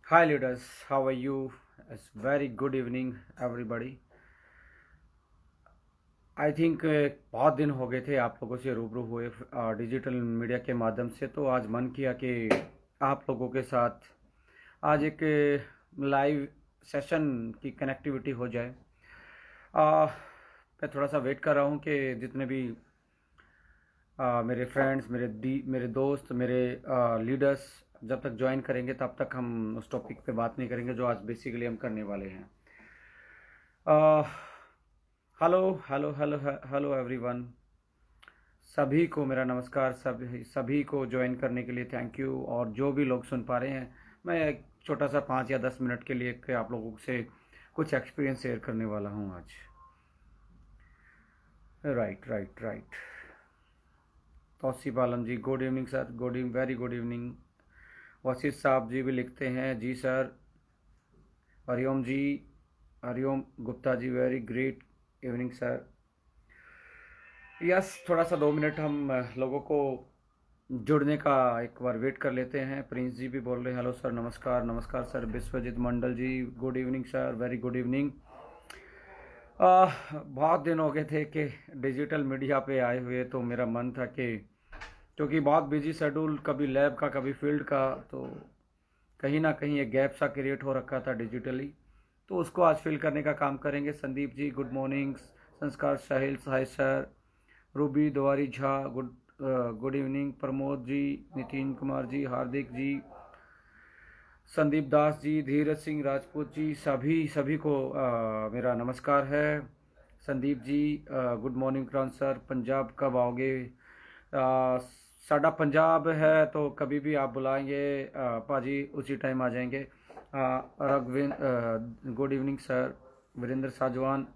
Hi leaders, how are you? It's very good evening everybody. I think बहुत दिन हो गए थे आप लोगों से रूबरू हुए डिजिटल मीडिया के माध्यम से, तो आज मन किया कि आप लोगों के साथ आज एक लाइव सेशन की कनेक्टिविटी हो जाए। मैं थोड़ा सा वेट कर रहा हूँ कि जितने भी मेरे फ्रेंड्स, मेरे दोस्त, मेरे लीडर्स जब तक ज्वाइन करेंगे तब तक हम उस टॉपिक पे बात नहीं करेंगे जो आज बेसिकली हम करने वाले हैं। Hello hello hello hello everyone. सभी को मेरा नमस्कार। सभी सभी को ज्वाइन करने के लिए थैंक यू। और जो भी लोग सुन पा रहे हैं, मैं एक छोटा सा 5 या 10 मिनट के लिए आप लोगों से कुछ एक्सपीरियंस शेयर करने वाला हूँ आज। Right right right. Tauseef Alam ji, good evening sir. Good evening, very good evening. Waseef sahab ji भी लिखते हैं जी sir. Hariom ji, Hariom Gupta ji, very great evening sir. Yes, थोड़ा सा 2 मिनट हम लोगों को जुड़ने का एक बार वेट कर लेते हैं। प्रिंस जी भी बोल रहे हैं हेलो सर, नमस्कार नमस्कार sir. Vishwajit Mandal ji, good evening sir, very good evening. बहुत दिन हो गए थे कि डिजिटल मीडिया पे आए हुए, तो मेरा मन था कि क्योंकि बहुत बिजी शेड्यूल, कभी लैब का कभी फील्ड का, तो कहीं ना कहीं एक गैप सा क्रिएट हो रखा था डिजिटली, तो उसको आज फिल करने का काम करेंगे। Sandeep ji good morning. Sanskar Sahil Sahil sir. Ruby Dawari Jha good good evening. Pramod ji, Nitin Kumar ji, Hardik ji, Sandeep Das ji, Dheeraj Singh Rajput ji, सभी सभी को मेरा नमस्कार है। Sandeep ji, good morning Krant sir. Punjab कब आओगे? साडा पंजाब है तो कभी भी आप बुलाएंगे पाजी, उसी टाइम आ जाएंगे। Raghuvin, good evening sir. Virendra Sajwan,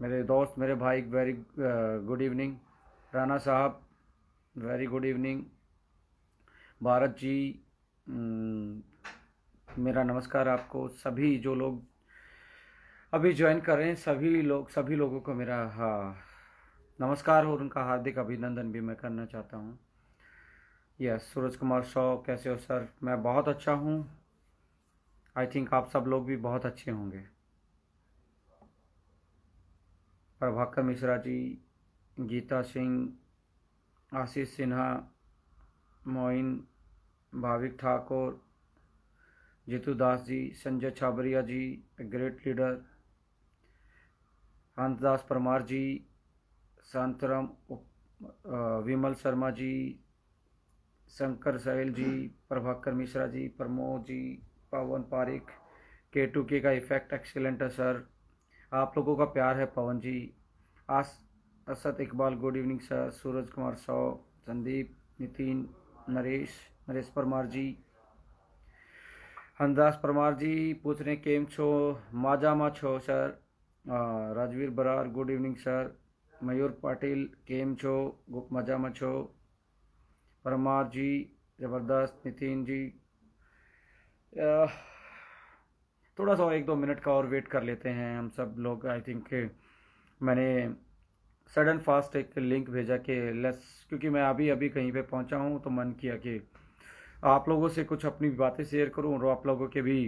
मेरे दोस्त, मेरे भाई, very good evening. Rana sahab, very good evening. Bharat ji, मेरा नमस्कार आपको। सभी जो लोग अभी ज्वाइन कर रहे हैं, सभी लोगों को मेरा नमस्कार और उनका हार्दिक अभिनंदन भी मैं करना चाहता हूँ। यस, सूरज कुमार शॉ, कैसे हो सर? मैं बहुत अच्छा हूँ। आई थिंक आप सब लोग भी बहुत अच्छे होंगे। प्रभाकर मिश्रा जी, गीता सिंह, आशीष सिन्हा, मोइन, भाविक ठाकुर, जीतू दास जी, संजय छाबरिया जी, ग्रेट लीडर, हंसदास परमार जी, शांतराम विमल शर्मा जी, शंकर सहेल जी, प्रभाकर मिश्रा जी, प्रमोद जी, पवन पारिक। K2K का इफेक्ट एक्सीलेंट है सर। आप लोगों का प्यार है पवन जी। आस Asad Iqbal, good evening sir. Suraj Kumar सौ, संदीप, नितिन, नरेश, नरेश परमार जी, हंसदास परमार जी पूछ रहे केम छो, माजामा छो sir. Rajveer Brar, good evening sir. Mayur Patil, केम छो, मजामा छो। परमार जी, ज़बरदस्त। नितिन जी, अह, थोड़ा सा 1-2 मिनट का और वेट कर लेते हैं हम सब लोग। आई थिंक मैंने सडन फास्ट एक लिंक भेजा कि लेट्स, क्योंकि मैं अभी अभी कहीं पे पहुंचा हूं, तो मन किया कि आप लोगों से कुछ अपनी बातें शेयर करूं और आप लोगों के भी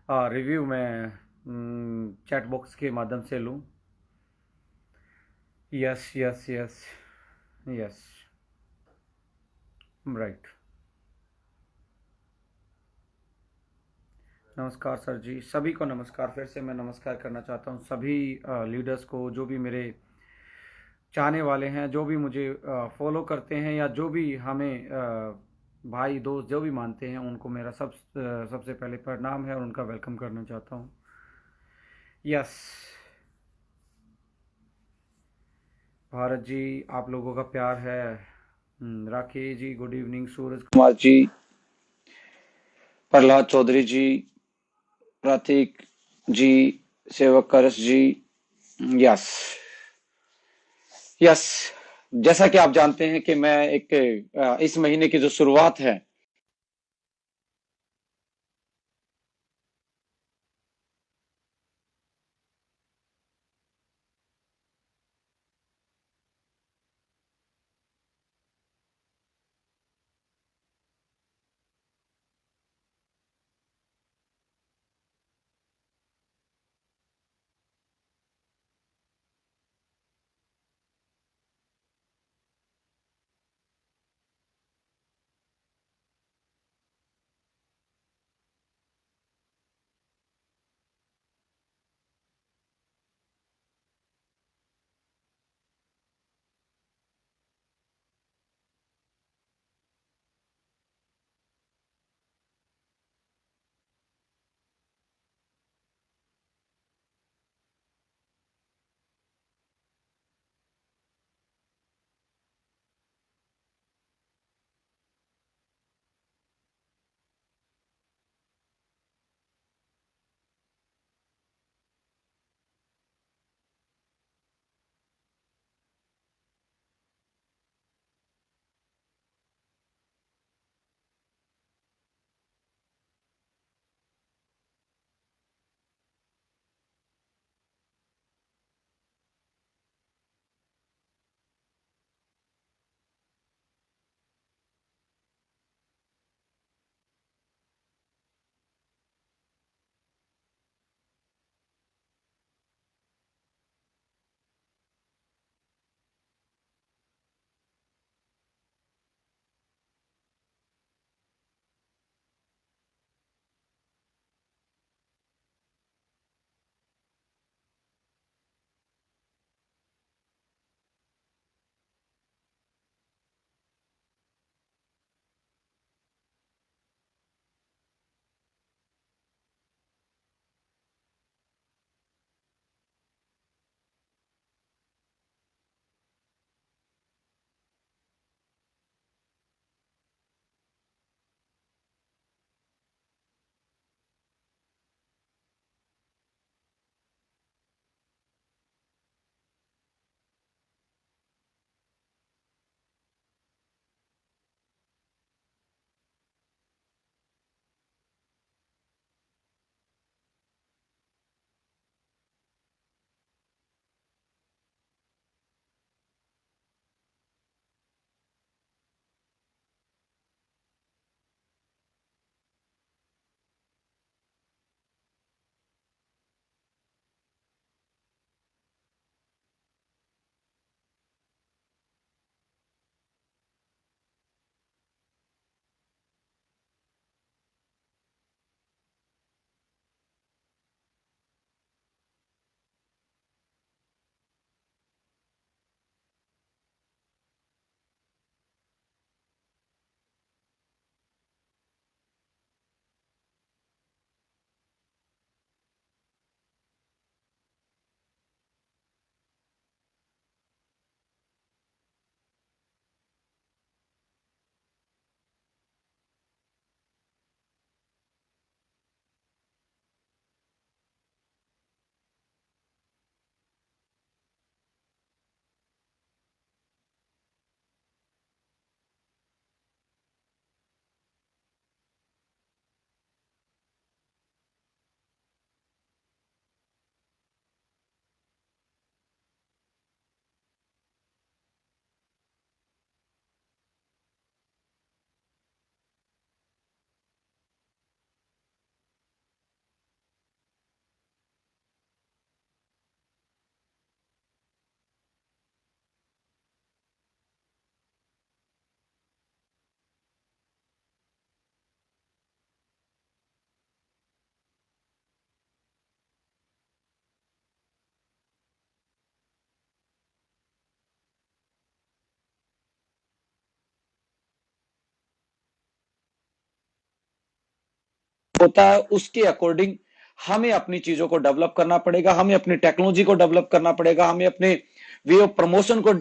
रिव्यू में चैट बॉक्स के माध्यम से लूं। Yes yes yes yes, right. नमस्कार सर जी, सभी को नमस्कार। फिर से मैं नमस्कार करना चाहता हूँ सभी लीडर्स को, जो भी मेरे चाहने वाले हैं, जो भी मुझे फॉलो करते हैं, या जो भी हमें भाई दोस्त जो भी मानते हैं, उनको मेरा सबसे पहले प्रणाम है और उनका वेलकम करना चाहता हूँ। यस, भारत जी, आप लोगों का प्यार है। राखी जी, गुड इवनिंग। सूरज कुमार जी, प्रहलाद चौधरी जी, प्रतीक जी, सेवक करस जी। यस यस, जैसा कि आप जानते हैं कि मैं एक इस महीने की जो शुरुआत है, होता है उसके अकॉर्डिंग हमें अपनी चीजों को डेवलप करना पड़ेगा, हमें अपनी टेक्नोलॉजी को डेवलप करना पड़ेगा, हमें अपने वे ऑफ प्रमोशन को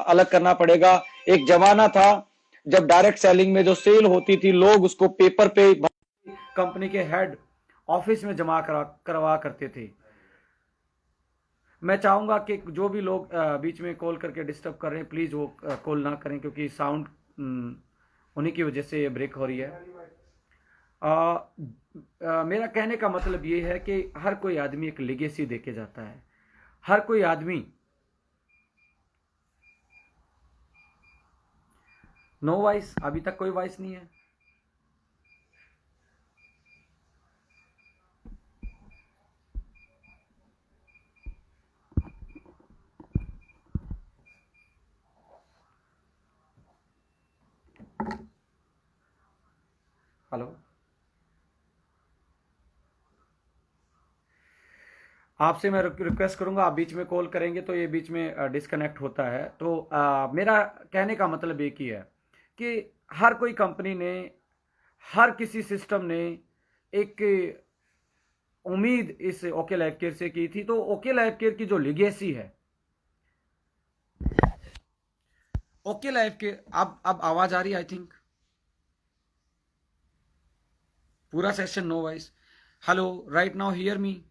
अलग करना पड़ेगा। एक जमाना था जब डायरेक्ट सेलिंग में जो सेल होती थी लोग उसको पेपर पे कंपनी के हेड ऑफिस में जमा करवा करते थे। मैं चाहूंगा कि जो भी लोग बीच में कॉल करके डिस्टर्ब कर रहे हैं प्लीज वो कॉल ना करें, क्योंकि साउंड उन्हीं की वजह से ये ब्रेक हो रही है। मेरा कहने का मतलब ये है कि हर कोई आदमी एक लेगेसी देके जाता है। हर कोई आदमी नो वॉइस, अभी तक कोई वॉइस नहीं है। हेलो, आपसे मैं रिक्वेस्ट करूंगा, आप बीच में कॉल करेंगे तो ये बीच में डिस्कनेक्ट होता है। तो मेरा कहने का मतलब एक ही है कि हर कोई कंपनी ने, हर किसी सिस्टम ने एक उम्मीद इस ओके लाइफ केयर से की थी। तो ओके लाइफ केयर की जो लिगेसी है, ओके लाइफ केयर, अब आवाज आ रही है आई थिंक। पूरा session no voice. Hello, right now hear me?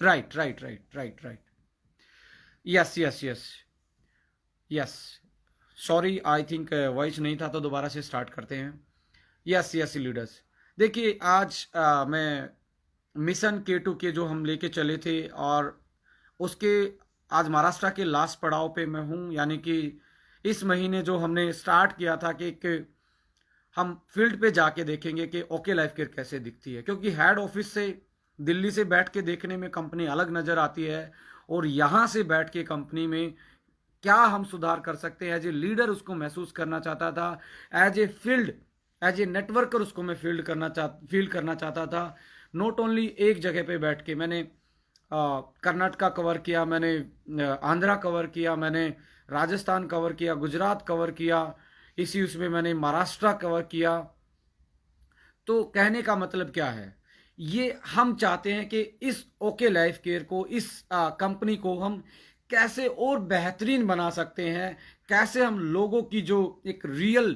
Right. Yes. Sorry, I think voice नहीं था, तो दोबारा से स्टार्ट करते हैं। यस लीडर्स, देखिए आज मैं मिशन K2 के जो हम लेके चले थे और उसके आज महाराष्ट्र के लास्ट पड़ाव पे मैं हूँ। यानी कि इस महीने जो हमने स्टार्ट किया था कि हम फील्ड पे जाके देखेंगे कि ओके लाइफ केयर कैसे दिखती है, क्योंकि हेड ऑफिस से दिल्ली से बैठ के देखने में कंपनी अलग नज़र आती है और यहाँ से बैठ के कंपनी में क्या हम सुधार कर सकते हैं, एज ए लीडर उसको महसूस करना चाहता था। As a field, as a networker उसको मैं फील करना चाहता था। नॉट ओनली एक जगह पे बैठ के मैंने कर्नाटका कवर किया, मैंने आंध्रा कवर किया, मैंने राजस्थान कवर किया, गुजरात कवर किया, इसी उसमें मैंने महाराष्ट्र कवर किया। तो कहने का मतलब क्या है, ये हम चाहते हैं कि इस ओके लाइफ केयर को, इस कंपनी को हम कैसे और बेहतरीन बना सकते हैं, कैसे हम लोगों की जो एक रियल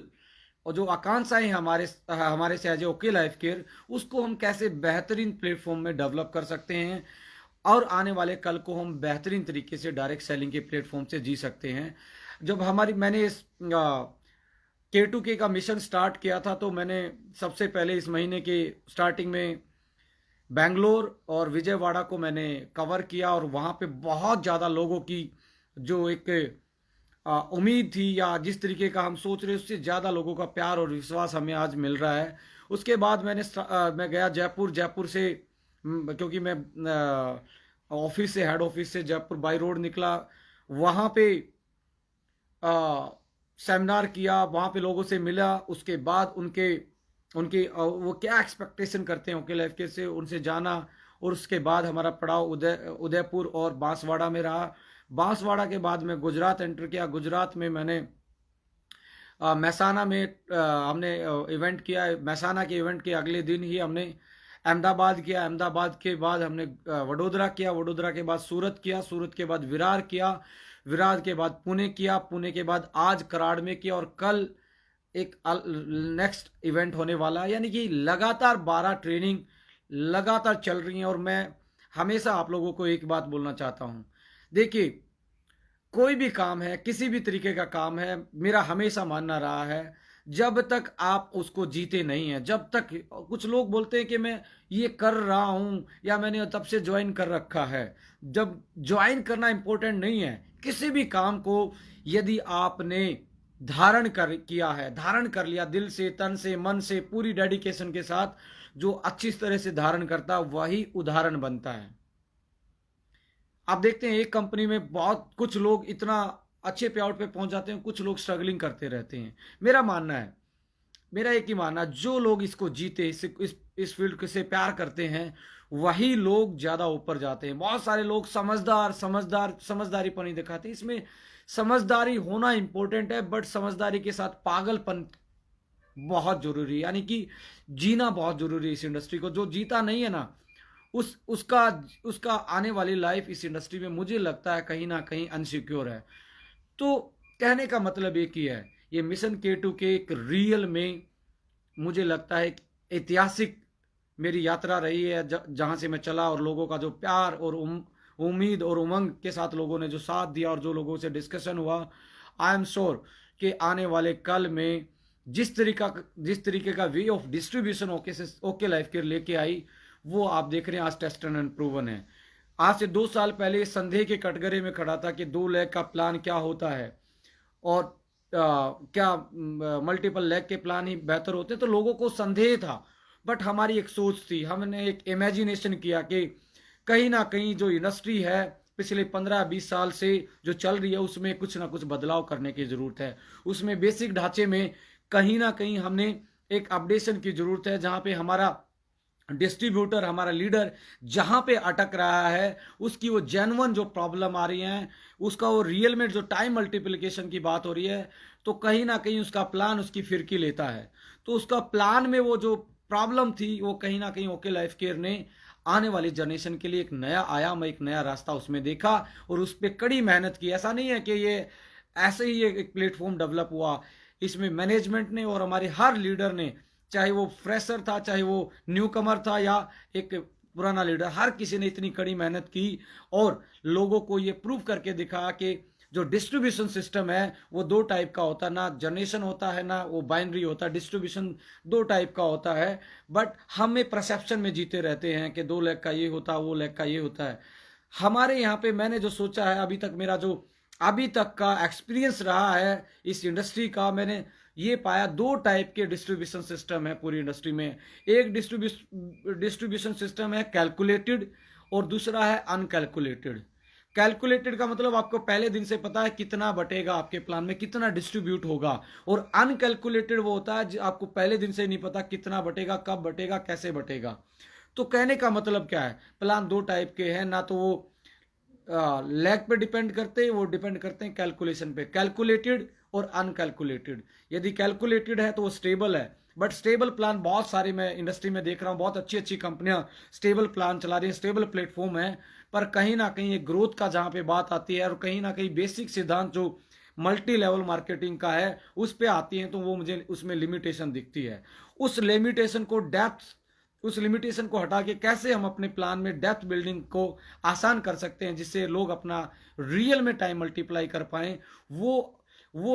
और जो आकांक्षाएं हमारे से एज ओके लाइफ केयर, उसको हम कैसे बेहतरीन प्लेटफॉर्म में डेवलप कर सकते हैं और आने वाले कल को हम बेहतरीन तरीके से डायरेक्ट सेलिंग के प्लेटफॉर्म से जी सकते हैं। जब मैंने इस K2K का मिशन स्टार्ट किया था तो मैंने सबसे पहले इस महीने के स्टार्टिंग में बेंगलोर और विजयवाड़ा को मैंने कवर किया और वहाँ पे बहुत ज़्यादा लोगों की जो एक उम्मीद थी या जिस तरीके का हम सोच रहे उससे ज़्यादा लोगों का प्यार और विश्वास हमें आज मिल रहा है। उसके बाद मैं गया जयपुर से, क्योंकि मैं ऑफिस से, हेड ऑफिस से जयपुर बाई रोड निकला, वहाँ पे सेमिनार किया, वहाँ पे लोगों से मिला। उसके बाद उनके वो क्या एक्सपेक्टेशन करते हैं ओके लाइफ के से, उनसे जाना। और उसके बाद हमारा पड़ाव उदयपुर और बांसवाड़ा में रहा। बांसवाड़ा के बाद मैं गुजरात एंटर किया। गुजरात में मैंने महसाना में हमने इवेंट किया। महसाना के इवेंट के अगले दिन ही हमने अहमदाबाद किया। अहमदाबाद के बाद हमने वडोदरा किया। वडोदरा के बाद सूरत किया। सूरत के बाद विरार किया। विरार के बाद पुणे किया। पुणे के बाद आज कराड़ में किया और कल एक नेक्स्ट इवेंट होने वाला है। यानी कि लगातार 12 ट्रेनिंग लगातार चल रही हैं। और मैं हमेशा आप लोगों को एक बात बोलना चाहता हूं, देखिए कोई भी काम है, किसी भी तरीके का काम है, मेरा हमेशा मानना रहा है जब तक आप उसको जीते नहीं हैं, जब तक, कुछ लोग बोलते हैं कि मैं ये कर रहा हूं या मैंने तब से ज्वाइन कर रखा है। जब ज्वाइन करना इंपॉर्टेंट नहीं है, किसी भी काम को यदि आपने धारण कर लिया दिल से, तन से, मन से, पूरी डेडिकेशन के साथ, जो अच्छी तरह से धारण करता वही उदाहरण बनता है। आप देखते हैं एक कंपनी में बहुत कुछ लोग इतना अच्छे पे आउट पे पहुंच जाते हैं, कुछ लोग स्ट्रगलिंग करते रहते हैं। मेरा मानना है, मेरा एक ही मानना, जो लोग इसको जीते, इस फील्ड से प्यार करते हैं, वही लोग ज्यादा ऊपर जाते हैं। बहुत सारे लोग समझदारी पर नहीं दिखाते। इसमें समझदारी होना इंपॉर्टेंट है, बट समझदारी के साथ पागलपन बहुत जरूरी है, यानी कि जीना बहुत जरूरी है इस इंडस्ट्री को। जो जीता नहीं है ना, उसका उसका आने वाली लाइफ इस इंडस्ट्री में मुझे लगता है कहीं ना कहीं अनसिक्योर है। तो कहने का मतलब एक ही है, ये मिशन K2 के एक रियल में मुझे लगता है एक ऐतिहासिक मेरी यात्रा रही है, जहां से मैं चला, और लोगों का जो प्यार और उम्मीद और उमंग के साथ लोगों ने जो साथ दिया और जो लोगों से डिस्कशन हुआ, आई एम श्योर कि आने वाले कल में जिस तरीके का way of distribution okay life care लेके आई, वो आप देख रहे हैं आज टेस्टेड एंड प्रूवन है। आज से 2 साल पहले संदेह के कटघरे में खड़ा था कि 2 लाख का प्लान क्या होता है, और क्या मल्टीपल लेग के प्लान ही बेहतर होते, तो लोगों को संदेह था। बट हमारी एक सोच थी, हमने एक इमेजिनेशन किया कि कहीं ना कहीं जो इंडस्ट्री है पिछले 15-20 साल से जो चल रही है, उसमें कुछ ना कुछ बदलाव करने की जरूरत है। उसमें बेसिक ढांचे में कहीं ना कहीं हमने एक अपडेशन की जरूरत है, जहां पे हमारा डिस्ट्रीब्यूटर, हमारा लीडर जहां पे अटक रहा है, उसकी वो जेन्युइन जो प्रॉब्लम आ रही है, उसका वो रियल में जो टाइम मल्टीप्लिकेशन की बात हो रही है, तो कहीं ना कहीं उसका प्लान उसकी फिरकी लेता है। तो उसका प्लान में वो जो प्रॉब्लम थी, वो कहीं ना कहीं ओके लाइफ केयर ने आने वाली जनरेशन के लिए एक नया आयाम, एक नया रास्ता उसमें देखा और उस पर कड़ी मेहनत की। ऐसा नहीं है कि ये ऐसे ही एक प्लेटफॉर्म डेवलप हुआ, इसमें मैनेजमेंट ने और हमारे हर लीडर ने, चाहे वो फ्रेशर था, चाहे वो न्यू कमर था, या एक पुराना लीडर, हर किसी ने इतनी कड़ी मेहनत की और लोगों को ये प्रूव करके दिखाया कि जो डिस्ट्रीब्यूशन सिस्टम है वो 2 टाइप का होता है, ना जनरेशन होता है ना वो बाइनरी होता है। डिस्ट्रीब्यूशन 2 टाइप का होता है, बट हमें परसेप्शन में जीते रहते हैं कि 2 लाख का ये होता है, वो लाख का ये होता है। हमारे यहाँ पे मैंने जो सोचा है, अभी तक मेरा जो अभी तक का एक्सपीरियंस रहा है इस इंडस्ट्री का, मैंने ये पाया 2 टाइप के डिस्ट्रीब्यूशन सिस्टम है पूरी इंडस्ट्री में। एक डिस्ट्रीब्यूशन सिस्टम है कैलकुलेटेड और दूसरा है अनकैलकुलेटेड। कैलकुलेटेड का मतलब आपको पहले दिन से पता है कितना बटेगा, आपके प्लान में कितना डिस्ट्रीब्यूट होगा। और अनकैलकुलेटेड वो होता है आपको पहले दिन से नहीं पता कितना बटेगा, कब बटेगा, कैसे बटेगा। तो कहने का मतलब क्या है, प्लान 2 टाइप के हैं, ना तो वो लैग पे डिपेंड करते हैं, वो डिपेंड करते हैं कैलकुलेशन पे, कैलकुलेटेड और अनकैलकुलेटेड। यदि कैलकुलेटेड है तो वो स्टेबल है, बट स्टेबल प्लान बहुत सारे मैं इंडस्ट्री में देख रहा हूँ, बहुत अच्छी अच्छी कंपनियां स्टेबल प्लान चला रही हैं, स्टेबल प्लेटफॉर्म है। पर कहीं ना कहीं एक ग्रोथ का जहां पे बात आती है और कहीं ना कहीं बेसिक सिद्धांत जो मल्टी लेवल मार्केटिंग का है उस पे आती है, तो वो मुझे उसमें लिमिटेशन दिखती है। उस लिमिटेशन को हटा के कैसे हम अपने प्लान में डेप्थ बिल्डिंग को आसान कर सकते हैं, जिससे लोग अपना रियल में टाइम मल्टीप्लाई कर पाए, वो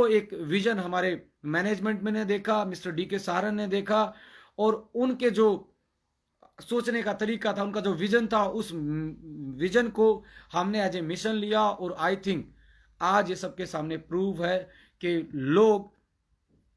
एक विजन हमारे मैनेजमेंट में ने देखा, मिस्टर DK सहारन ने देखा। और उनके जो सोचने का तरीका था, उनका जो विजन था, उस विजन को हमने एज ए मिशन लिया। और आई थिंक आज ये सबके सामने प्रूव है कि लोग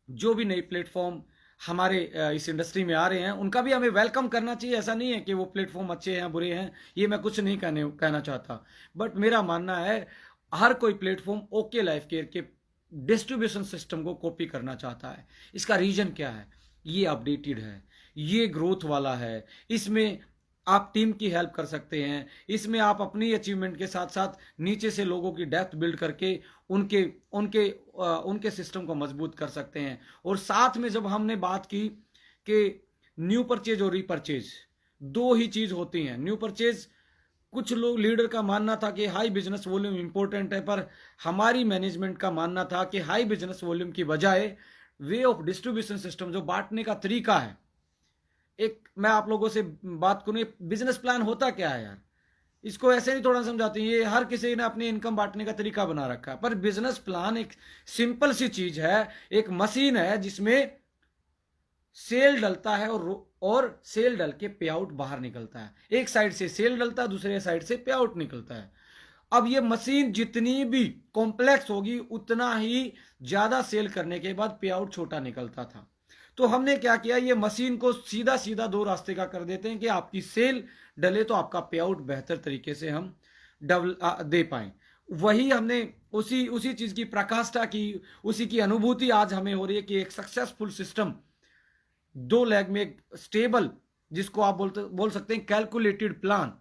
जो भी नई प्लेटफॉर्म हमारे इस इंडस्ट्री में आ रहे हैं, उनका भी हमें वेलकम करना चाहिए। ऐसा नहीं है कि वो प्लेटफॉर्म अच्छे हैं बुरे हैं, ये मैं कुछ नहीं कहना चाहता, बट मेरा मानना है हर कोई प्लेटफॉर्म ओके लाइफ केयर के डिस्ट्रीब्यूशन सिस्टम को कॉपी करना चाहता है। इसका रीजन क्या है, ये अपडेटेड है, ये ग्रोथ वाला है, इसमें आप टीम की हेल्प कर सकते हैं, इसमें आप अपनी अचीवमेंट के साथ साथ नीचे से लोगों की डेप्थ बिल्ड करके उनके उनके उनके सिस्टम को मजबूत कर सकते हैं। और साथ में जब हमने बात की कि न्यू परचेज और रीपरचेज 2 ही चीज होती हैं। न्यू परचेज कुछ लोग लीडर का मानना था कि हाई बिजनेस वॉल्यूम इंपॉर्टेंट है, पर हमारी मैनेजमेंट का मानना था कि हाई बिजनेस वॉल्यूम की बजाय वे ऑफ डिस्ट्रीब्यूशन सिस्टम, जो बांटने का तरीका है, एक मैं आप लोगों से बात करूं, बिजनेस प्लान होता क्या है यार, इसको ऐसे नहीं थोड़ा समझाते हैं। ये हर किसी ने अपनी इनकम बांटने का तरीका बना रखा है, पर बिजनेस प्लान एक सिंपल सी चीज है, एक मशीन है जिसमें सेल डलता है और सेल डल के पे आउट बाहर निकलता है। एक साइड से सेल डलता है, दूसरे साइड से पे आउट निकलता है। अब ये मशीन जितनी भी कॉम्प्लेक्स होगी, उतना ही ज्यादा सेल करने के बाद पे आउट छोटा निकलता था। तो हमने क्या किया, ये मशीन को सीधा सीधा 2 रास्ते का कर देते हैं कि आपकी सेल डले तो आपका पे आउट बेहतर तरीके से हम दे पाए। वही हमने उसी चीज की प्रकाष्ठा की, उसी की अनुभूति आज हमें हो रही है कि एक सक्सेसफुल सिस्टम 2 लेग में एक स्टेबल, जिसको आप बोल सकते हैं कैलकुलेटेड प्लान,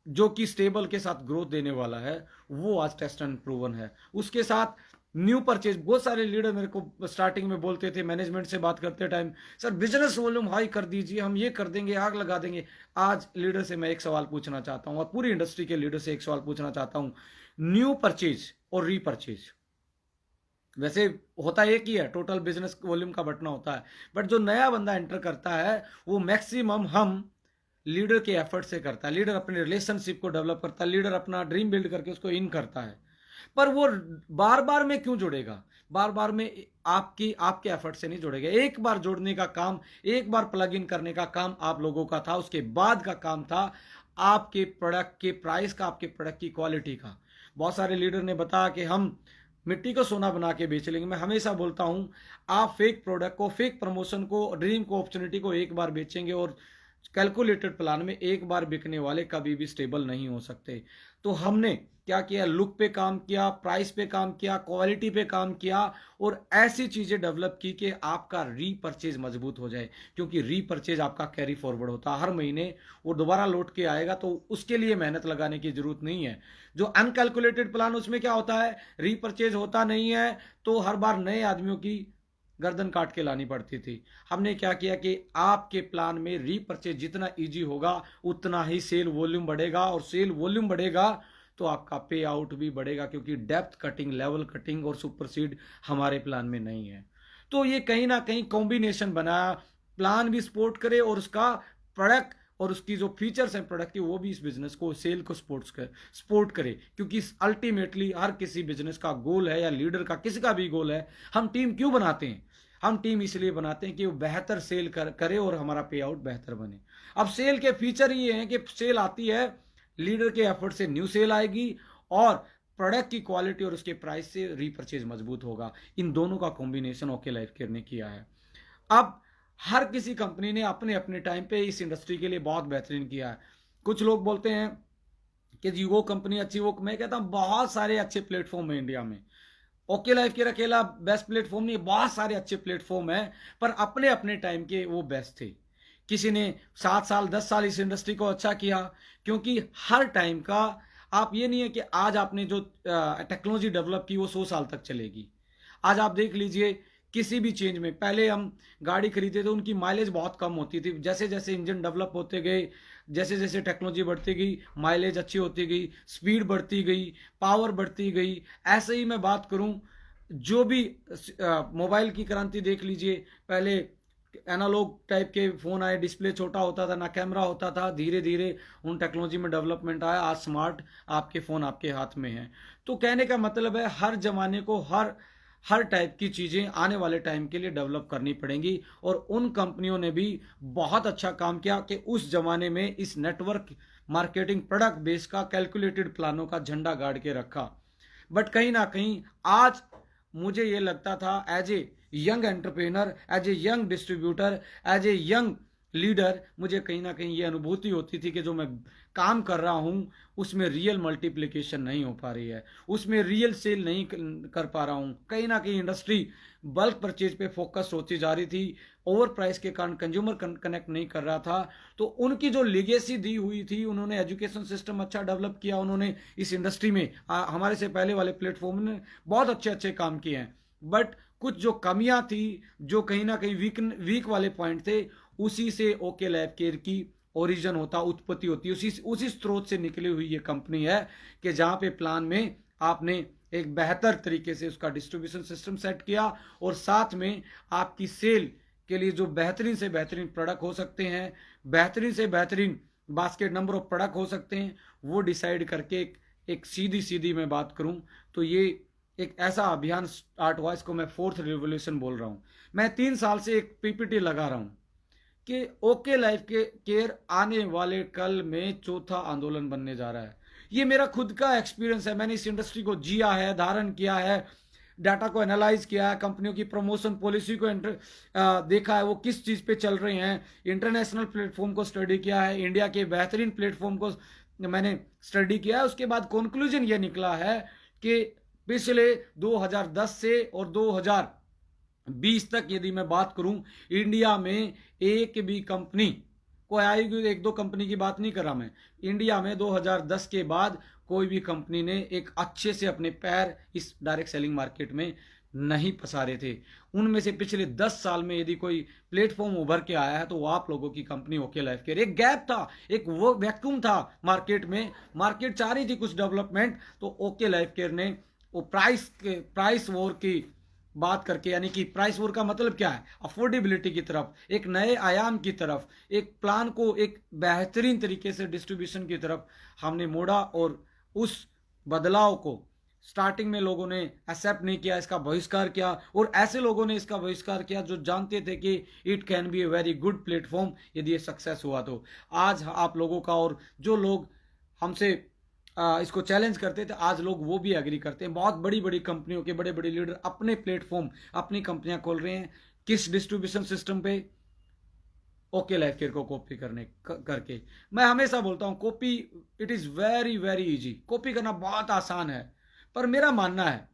जो कि स्टेबल के साथ ग्रोथ देने वाला है, वो आज टेस्ट एंड प्रूवन है। उसके साथ न्यू परचेज। बहुत सारे लीडर मेरे को स्टार्टिंग में बोलते थे मैनेजमेंट से बात करते time, sir business volume high कर दीजिए, हम ये कर देंगे, आग लगा देंगे। आज लीडर से मैं एक सवाल पूछना चाहता हूं और पूरी इंडस्ट्री के लीडर से एक सवाल पूछना चाहता हूं, न्यू परचेज और रीपरचेज वैसे होता एक ही है, टोटल बिजनेस वॉल्यूम का बटना होता है, बट जो नया बंदा एंटर करता है वो मैक्सिमम हम लीडर के एफर्ट से करता है, लीडर अपने रिलेशनशिप को डेवलप करता है, लीडर अपना ड्रीम बिल्ड करके उसको इन करता है। पर वो बार बार में क्यों जुड़ेगा, बार बार में आपके एफर्ट से नहीं जुड़ेगा। एक बार जोड़ने का काम, एक बार प्लग इन करने का काम आप लोगों का था, उसके बाद का काम था आपके प्रोडक्ट के प्राइस का, आपके प्रोडक्ट की क्वालिटी का। बहुत सारे लीडर ने बताया कि हम मिट्टी को सोना बना के बेच लेंगे। मैं हमेशा बोलता हूं, आप फेक प्रोडक्ट को, फेक प्रमोशन को, ड्रीम को, अपॉर्चुनिटी को एक बार बेचेंगे और कैलकुलेटेड प्लान में एक बार बिकने वाले कभी भी स्टेबल नहीं हो सकते। तो हमने क्या किया, लुक पे काम किया, प्राइस पे काम किया, क्वालिटी पे काम किया और ऐसी चीजें डेवलप की कि आपका रीपरचेज मजबूत हो जाए, क्योंकि रीपरचेज आपका कैरी फॉरवर्ड होता है, हर महीने वो दोबारा लौट के आएगा, तो उसके लिए मेहनत लगाने की जरूरत नहीं है। जो अनकैलकुलेटेड प्लान, उसमें क्या होता है, रीपरचेज होता नहीं है, तो हर बार नए आदमियों की गर्दन काट के लानी पड़ती थी। हमने क्या किया कि आपके प्लान में रीपरचेज जितना इजी होगा उतना ही सेल वॉल्यूम बढ़ेगा, और सेल वॉल्यूम बढ़ेगा तो आपका पे आउट भी बढ़ेगा, क्योंकि डेप्थ कटिंग, लेवल कटिंग और सुपरसीड हमारे प्लान में नहीं है। तो ये कहीं ना कहीं कॉम्बिनेशन बनाया, प्लान भी सपोर्ट करे और उसका प्रोडक्ट और उसकी जो फीचर्स हैं प्रोडक्ट की वो भी इस बिजनेस को, सेल को सपोर्ट करे, क्योंकि अल्टीमेटली हर किसी बिजनेस का गोल है या लीडर का किसी का भी गोल है। हम टीम क्यों बनाते हैं, हम टीम इसलिए बनाते हैं कि वो बेहतर सेल करे और हमारा पे आउट बेहतर बने। अब सेल के फीचर ये हैं कि सेल आती है लीडर के एफर्ट से, न्यू सेल आएगी, और प्रोडक्ट की क्वालिटी और उसके प्राइस से रीपरचेज मजबूत होगा। इन दोनों का कॉम्बिनेशन ओके लाइफ केयर ने किया है। अब हर किसी कंपनी ने अपने अपने टाइम पे इस इंडस्ट्री के लिए बहुत बेहतरीन किया है। कुछ लोग बोलते हैं कि जी वो कंपनी अच्छी, वो, मैं कहता हूं बहुत सारे अच्छे प्लेटफॉर्म है इंडिया में। ओके लाइफ केयर अकेला बेस्ट प्लेटफॉर्म नहीं, बहुत सारे अच्छे प्लेटफॉर्म है, पर अपने अपने टाइम के वो बेस्ट थे। किसी ने 7 साल 10 साल इस इंडस्ट्री को अच्छा किया, क्योंकि हर टाइम का, आप ये नहीं है कि आज आपने जो टेक्नोलॉजी डेवलप की वो 100 साल तक चलेगी। आज आप देख लीजिए किसी भी चेंज में, पहले हम गाड़ी खरीदते थे उनकी माइलेज बहुत कम होती थी, जैसे जैसे इंजन डेवलप होते गए, जैसे जैसे टेक्नोलॉजी बढ़ती गई, माइलेज अच्छी होती गई, स्पीड बढ़ती गई, पावर बढ़ती गई। ऐसे ही मैं बात करूं, जो भी मोबाइल की क्रांति देख लीजिए, पहले एनालॉग टाइप के फोन आए, डिस्प्ले छोटा होता था, ना कैमरा होता था, धीरे धीरे उन टेक्नोलॉजी में डेवलपमेंट आया, आज स्मार्ट आपके फोन आपके हाथ में है। तो कहने का मतलब है हर जमाने को हर टाइप की चीजें आने वाले टाइम के लिए डेवलप करनी पड़ेंगी, और उन कंपनियों ने भी बहुत अच्छा काम किया कि उस जमाने में इस नेटवर्क मार्केटिंग प्रोडक्ट बेस का, कैलकुलेटेड प्लानों का झंडा गाड़ के रखा। बट कहीं ना कहीं आज मुझे ये लगता था, as a young entrepreneur, as a young distributor, as a young leader, मुझे कहीं ना कहीं ये अनुभूति होती थी कि जो मैं काम कर रहा हूं उसमें रियल मल्टीप्लिकेशन नहीं हो पा रही है, उसमें रियल सेल नहीं कर पा रहा हूं। कहीं ना कहीं इंडस्ट्री बल्क परचेज पे फोकस होती जा रही थी, ओवर प्राइस के कारण कंज्यूमर कनेक्ट नहीं कर रहा था। तो उनकी जो लिगेसी दी हुई थी, उन्होंने एजुकेशन सिस्टम अच्छा डेवलप किया, उन्होंने इस इंडस्ट्री में हमारे से पहले वाले प्लेटफॉर्म ने बहुत अच्छे अच्छे काम किए हैं, बट कुछ जो कमियां थी, जो कहीं ना कहीं वीक वाले पॉइंट थे, उसी से ओके लैब केयर की ओरिजिन होता, उत्पत्ति होती, उसी स्रोत से निकली हुई ये कंपनी है कि जहां पे प्लान में आपने एक बेहतर तरीके से उसका डिस्ट्रीब्यूशन सिस्टम सेट किया, और साथ में आपकी सेल के लिए जो बेहतरीन से बेहतरीन प्रोडक्ट हो सकते हैं, बेहतरीन से बेहतरीन बास्केट नंबर ऑफ प्रोडक्ट हो सकते हैं, वो डिसाइड करके एक सीधी सीधी मैं बात करूं तो ये एक ऐसा अभियान स्टार्ट हुआ, इसको मैं 4th रिवोल्यूशन बोल रहा हूं। मैं 3 साल से एक पीपीटी लगा रहा हूं कि ओके लाइफ के केयर आने वाले कल में चौथा आंदोलन बनने जा रहा है। ये मेरा खुद का एक्सपीरियंस है, मैंने इस इंडस्ट्री को जिया है, धारण किया है, डाटा को एनालाइज किया है, कंपनियों की प्रमोशन पॉलिसी को देखा है वो किस चीज़ पे चल रहे हैं, इंटरनेशनल प्लेटफॉर्म को स्टडी किया है, इंडिया के बेहतरीन प्लेटफॉर्म को मैंने स्टडी किया है। उसके बाद कंक्लूजन ये निकला है कि पिछले 2010 से और 2020 तक यदि मैं बात करूं, इंडिया में एक भी कंपनी, कोई आएगी, 1-2 कंपनी की बात नहीं कर रहा मैं, इंडिया में 2010 के बाद कोई भी कंपनी ने एक अच्छे से अपने पैर इस डायरेक्ट सेलिंग मार्केट में नहीं पसारे थे। उनमें से पिछले 10 साल में यदि कोई प्लेटफॉर्म उभर के आया है तो वो आप लोगों की कंपनी ओके लाइफ केयर। एक गैप था, एक वो वैक्यूम था मार्केट में, मार्केट चाह रही थी कुछ डेवलपमेंट, तो ओके लाइफ केयर ने वो प्राइस वॉर की बात करके, यानी कि प्राइस वॉर का मतलब क्या है, अफोर्डेबिलिटी की तरफ, एक नए आयाम की तरफ, एक प्लान को एक बेहतरीन तरीके से डिस्ट्रीब्यूशन की तरफ हमने मोड़ा। और उस बदलाव को स्टार्टिंग में लोगों ने एक्सेप्ट नहीं किया, इसका बहिष्कार किया, और ऐसे लोगों ने इसका बहिष्कार किया जो जानते थे कि it can be a very good platform यदि ये सक्सेस हुआ तो। आज आप लोगों का, और जो लोग हमसे इसको चैलेंज करते थे, आज लोग वो भी एग्री करते हैं। बहुत बड़ी बड़ी कंपनियों के बड़े बड़े लीडर अपने प्लेटफॉर्म, अपनी कंपनियां खोल रहे हैं, किस डिस्ट्रीब्यूशन सिस्टम पे, ओके लाइफ केयर को कॉपी करके। मैं हमेशा बोलता हूं copy, it is very very easy, copy करना बहुत आसान है। पर मेरा मानना है,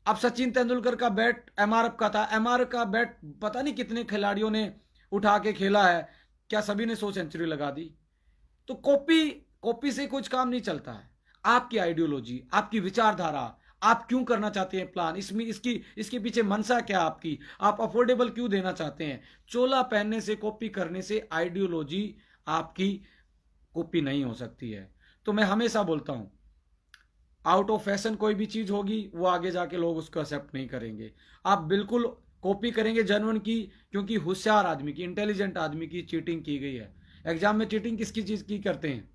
अब सचिन तेंदुलकर का बैट एमआरएफ का था, एमआरएफ का बैट पता नहीं कितने खिलाड़ियों ने उठा के खेला है, क्या सभी ने 100 सेंचुरी लगा दी? तो कॉपी से कुछ काम नहीं चलता है। आपकी आइडियोलॉजी, आपकी विचारधारा, आप क्यों करना चाहते हैं प्लान, इसमें इसके पीछे मनसा क्या आपकी, आप अफोर्डेबल क्यों देना चाहते हैं? चोला पहनने से, कॉपी करने से आइडियोलॉजी आपकी कॉपी नहीं हो सकती है। तो मैं हमेशा बोलता हूं, आउट ऑफ फैशन कोई भी चीज होगी वो आगे जाके लोग उसको एक्सेप्ट नहीं करेंगे। आप बिल्कुल कॉपी करेंगे जेन्युइन की, क्योंकि होशियार आदमी की, इंटेलिजेंट आदमी की चीटिंग की गई है। एग्जाम में चीटिंग किसकी चीज की करते हैं?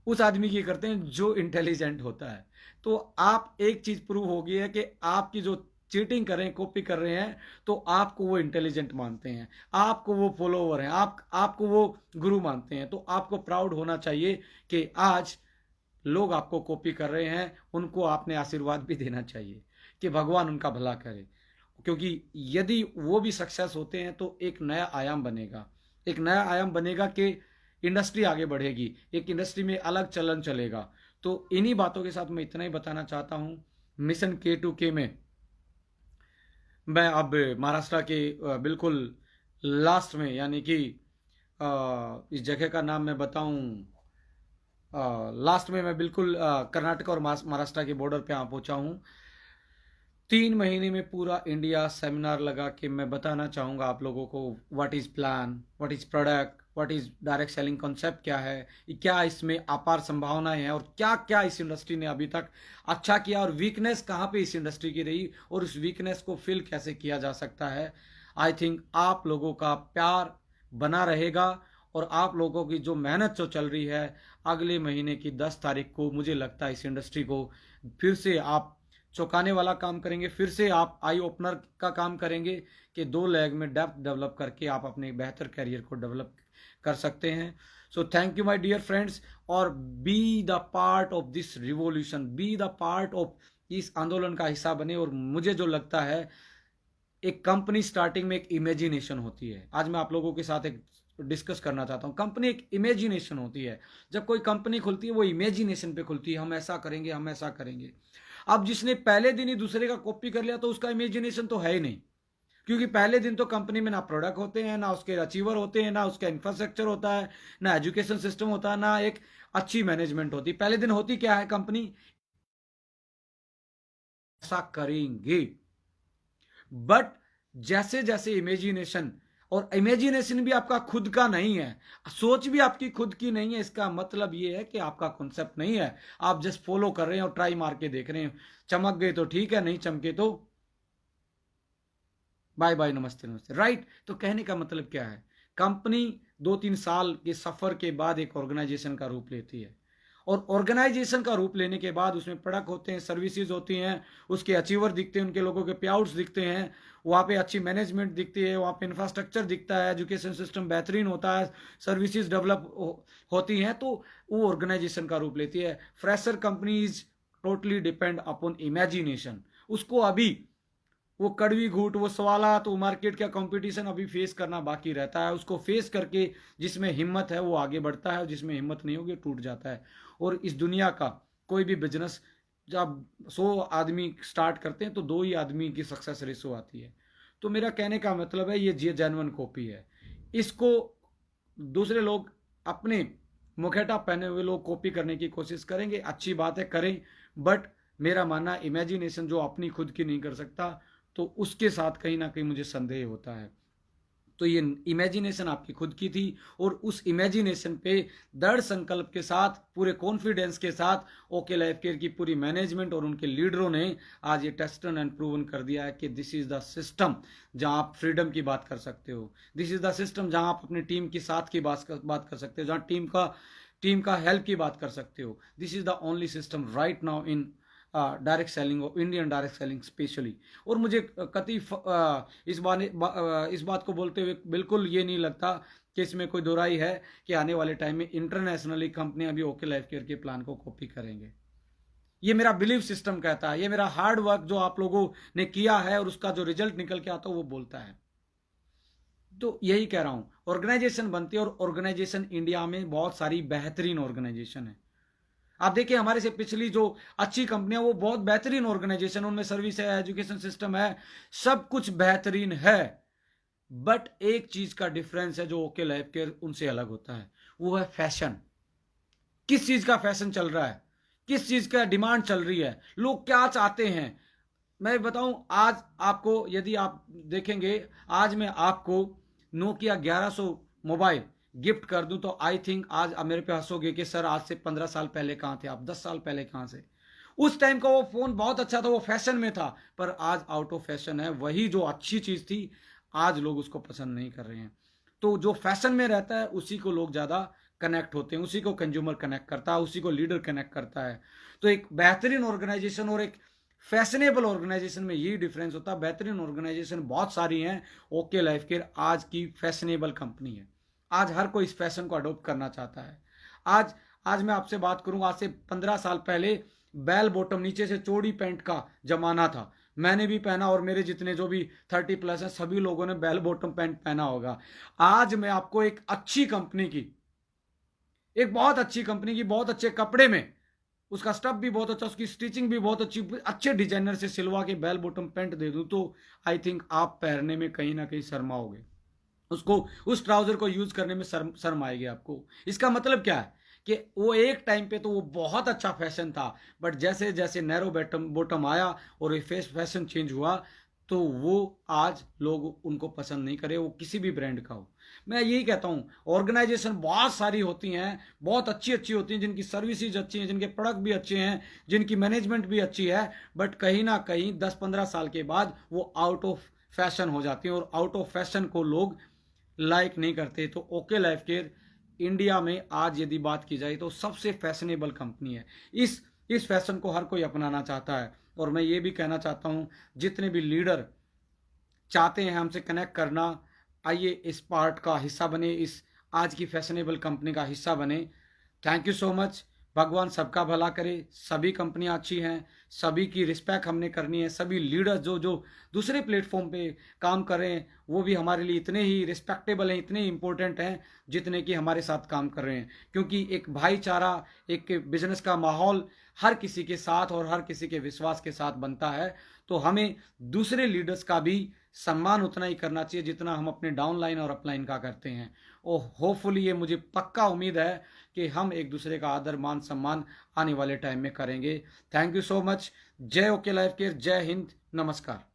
उस आदमी की करते हैं जो इंटेलिजेंट होता है। तो आप एक चीज प्रूव हो गई है कि आपकी जो चीटिंग कर रहे हैं, कॉपी कर रहे हैं, तो आपको वो इंटेलिजेंट मानते हैं, आपको वो फॉलोवर हैं, आपको वो गुरु मानते हैं। तो आपको प्राउड होना चाहिए कि आज लोग आपको कॉपी कर रहे हैं, उनको आपने आशीर्वाद भी देना चाहिए कि भगवान उनका भला करे। क्योंकि यदि वो भी सक्सेस होते हैं तो एक नया आयाम बनेगा, एक नया आयाम बनेगा कि इंडस्ट्री आगे बढ़ेगी, एक इंडस्ट्री में अलग चलन चलेगा। तो इन्हीं बातों के साथ मैं इतना ही बताना चाहता हूं। मिशन K2K में मैं अब महाराष्ट्र के बिल्कुल लास्ट में, यानी कि इस जगह का नाम मैं बताऊं, लास्ट में मैं बिल्कुल कर्नाटक और महाराष्ट्र के बॉर्डर पे पहुंचा हूँ। 3 महीने में पूरा इंडिया सेमिनार लगा के मैं बताना चाहूँगा आप लोगों को what is plan, what is product, what is direct selling concept क्या है, क्या इसमें अपार संभावनाएं हैं, और क्या क्या इस इंडस्ट्री ने अभी तक अच्छा किया, और वीकनेस कहाँ पे इस इंडस्ट्री की रही, और उस वीकनेस को फिल कैसे किया जा सकता है। आई थिंक आप लोगों का प्यार बना रहेगा, और आप लोगों की जो मेहनत जो चल रही है, अगले महीने की 10 तारीख को मुझे लगता है इस इंडस्ट्री को फिर से आप चौंकाने वाला काम करेंगे, फिर से आप आई ओपनर का काम करेंगे कि 2 लेग में डेप्थ डेवलप करके आप अपने बेहतर करियर को डेवलप कर सकते हैं। So thank you my dear friends, और be the part of this revolution, be the part of इस आंदोलन का हिस्सा बने। और मुझे जो लगता है, एक कंपनी स्टार्टिंग में एक इमेजिनेशन होती है। आज मैं आप लोगों के साथ एक डिस्कस करना चाहता हूँ, कंपनी एक इमेजिनेशन होती है। जब कोई कंपनी खुलती है वो इमेजिनेशन पे खुलती है, हम ऐसा करेंगे, हम ऐसा करेंगे। अब जिसने पहले दिन ही दूसरे का कॉपी कर लिया तो उसका इमेजिनेशन तो है ही नहीं, क्योंकि पहले दिन तो कंपनी में ना प्रोडक्ट होते हैं, ना उसके अचीवर होते हैं, ना उसका इंफ्रास्ट्रक्चर होता है, ना एजुकेशन सिस्टम होता है, ना एक अच्छी मैनेजमेंट होती। पहले दिन होती क्या है, कंपनी ऐसा करेंगे। बट जैसे जैसे इमेजिनेशन, और इमेजिनेशन भी आपका खुद का नहीं है, सोच भी आपकी खुद की नहीं है, इसका मतलब ये है कि आपका कॉन्सेप्ट नहीं है, आप जस्ट फॉलो कर रहे हैं और ट्राई मार के देख रहे हैं। चमक गए तो ठीक है, नहीं चमके तो बाय बाय, नमस्ते नमस्ते, राइट। तो कहने का मतलब क्या है, कंपनी 2-3 साल के सफर के बाद एक ऑर्गेनाइजेशन का रूप लेती है, और ऑर्गेनाइजेशन का रूप लेने के बाद उसमें प्रोडक्ट होते हैं, सर्विसेज होती हैं, उसके अचीवर दिखते हैं, उनके लोगों के पे आउट्स दिखते हैं, वहाँ पे अच्छी मैनेजमेंट दिखती है, वहाँ पे इंफ्रास्ट्रक्चर दिखता है, एजुकेशन सिस्टम बेहतरीन होता है, सर्विसेज डेवलप होती हैं, तो वो ऑर्गेनाइजेशन का रूप लेती है। Fresher companies totally depend upon imagination. उसको अभी वो कड़वी घूट, वो सवालात, वो मार्केट का कंपटीशन अभी फेस करना बाकी रहता है। उसको फेस करके जिसमें हिम्मत है वो आगे बढ़ता है, और जिसमें हिम्मत नहीं होगी टूट जाता है। और इस दुनिया का कोई भी बिजनेस जब 100 आदमी स्टार्ट करते हैं तो 2 ही आदमी की सक्सेस रेशो आती है। तो मेरा कहने का मतलब है, ये जेन्युइन कॉपी है, इसको दूसरे लोग अपने मुखेटा पहने हुए लोग कॉपी करने की कोशिश करेंगे, अच्छी बात है, करें, बट मेरा मानना इमेजिनेशन जो अपनी खुद की नहीं कर सकता तो उसके साथ कहीं ना कहीं मुझे संदेह होता है। तो ये इमेजिनेशन आपकी खुद की थी और उस इमेजिनेशन पे दृढ़ संकल्प के साथ, पूरे कॉन्फिडेंस के साथ ओके लाइफ केयर की पूरी मैनेजमेंट और उनके लीडरों ने आज ये टेस्टन एंड प्रूवन कर दिया है कि दिस इज द सिस्टम जहां आप फ्रीडम की बात कर सकते हो, दिस इज द सिस्टम जहां आप अपनी टीम के साथ की बात कर सकते हो, जहां टीम का हेल्प की बात कर सकते हो। This is the only system right now in direct selling और इंडियन डायरेक्ट सेलिंग स्पेशली। और मुझे कति इस बात को बोलते हुए बिल्कुल ये नहीं लगता कि इसमें कोई दोराई है कि आने वाले टाइम में इंटरनेशनली कंपनियां भी ओके लाइफ केयर के प्लान को कॉपी करेंगे। ये मेरा बिलीव सिस्टम कहता है, ये मेरा हार्ड वर्क जो आप लोगों ने किया है और उसका जो रिजल्ट निकल के आता है वो बोलता है। तो यही कह रहा हूं, ऑर्गेनाइजेशन बनती है और ऑर्गेनाइजेशन इंडिया में बहुत सारी बेहतरीन ऑर्गेनाइजेशन है। आप देखिए हमारे से पिछली जो अच्छी कंपनियां वो बहुत बेहतरीन ऑर्गेनाइजेशन, उनमें सर्विस है, एजुकेशन सिस्टम है, सब कुछ बेहतरीन है। बट एक चीज का डिफरेंस है जो ओके लाइफ केयर उनसे अलग होता है, वो है फैशन। किस चीज का फैशन चल रहा है, किस चीज का डिमांड चल रही है, लोग क्या चाहते हैं। मैं बताऊं, आज आपको यदि आप देखेंगे, आज मैं आपको नोकिया 1100 मोबाइल गिफ्ट कर दूं तो आई थिंक आज मेरे पे हंसोगे कि सर आज से 15 साल पहले कहां थे आप, 10 साल पहले कहां से। उस टाइम का वो फोन बहुत अच्छा था, वो फैशन में था, पर आज आउट ऑफ फैशन है। वही जो अच्छी चीज थी आज लोग उसको पसंद नहीं कर रहे हैं। तो जो फैशन में रहता है उसी को लोग ज्यादा कनेक्ट होते हैं, उसी को कंज्यूमर कनेक्ट करता है, उसी को लीडर कनेक्ट करता है। तो एक बेहतरीन ऑर्गेनाइजेशन और एक फैशनेबल ऑर्गेनाइजेशन में यही डिफरेंस होता है। बेहतरीन ऑर्गेनाइजेशन बहुत सारी हैं, ओके लाइफ केयर आज की फैशनेबल कंपनी है। आज हर कोई इस फैशन को अडॉप्ट करना चाहता है। आज आज मैं आपसे बात करूं, आज से 15 साल पहले बेल बॉटम नीचे से चौड़ी पैंट का जमाना था, मैंने भी पहना और मेरे जितने जो भी 30+ हैं सभी लोगों ने बेल बॉटम पैंट पहना होगा। आज मैं आपको एक अच्छी कंपनी की, एक बहुत अच्छी कंपनी की बहुत अच्छे कपड़े में, उसका स्टफ भी बहुत अच्छा, उसकी स्टिचिंग भी बहुत अच्छी, अच्छे डिजाइनर से सिलवा के बेल बॉटम पैंट दे दूं तो आई थिंक आप पहनने में कहीं ना कहीं शर्माओगे, उसको उस ट्राउजर को यूज करने में शर्म आएगी आपको। इसका मतलब क्या है कि वो एक टाइम पे तो वो बहुत अच्छा फैशन था, बट जैसे जैसे नैरो बॉटम आया और ये फैशन चेंज हुआ तो वो आज लोग उनको पसंद नहीं करे, वो किसी भी ब्रांड का हो। मैं यही कहता हूँ, ऑर्गेनाइजेशन बहुत सारी होती हैं, बहुत अच्छी अच्छी होती हैं, जिनकी सर्विसेज अच्छी हैं, जिनके प्रोडक्ट भी अच्छे हैं, जिनकी मैनेजमेंट भी अच्छी है, बट कहीं ना कहीं 10-15 साल के बाद वो आउट ऑफ फैशन हो जाती हैं और आउट ऑफ फैशन को लोग लाइक नहीं करते। तो ओके लाइफ केयर इंडिया में आज यदि बात की जाए तो सबसे फैशनेबल कंपनी है। इस फैशन को हर कोई अपनाना चाहता है। और मैं ये भी कहना चाहता हूँ, जितने भी लीडर चाहते हैं हमसे कनेक्ट करना, आइए इस पार्ट का हिस्सा बने, इस आज की फैशनेबल कंपनी का हिस्सा बने। Thank you so much. भगवान सबका भला करे, सभी कंपनियां अच्छी हैं, सभी की रिस्पेक्ट हमने करनी है। सभी लीडर्स जो जो दूसरे प्लेटफॉर्म पे काम कर रहे हैं वो भी हमारे लिए इतने ही रिस्पेक्टेबल हैं, इतने ही इंपॉर्टेंट हैं जितने कि हमारे साथ काम कर रहे हैं। क्योंकि एक भाईचारा, एक बिजनेस का माहौल हर किसी के साथ और हर किसी के विश्वास के साथ बनता है। तो हमें दूसरे लीडर्स का भी सम्मान उतना ही करना चाहिए जितना हम अपने डाउनलाइन और अपलाइन का करते हैं। और होपफुली ये मुझे पक्का उम्मीद है कि हम एक दूसरे का आदर मान सम्मान आने वाले टाइम में करेंगे। Thank you so much. जय ओके लाइफ केयर, जय हिंद, नमस्कार।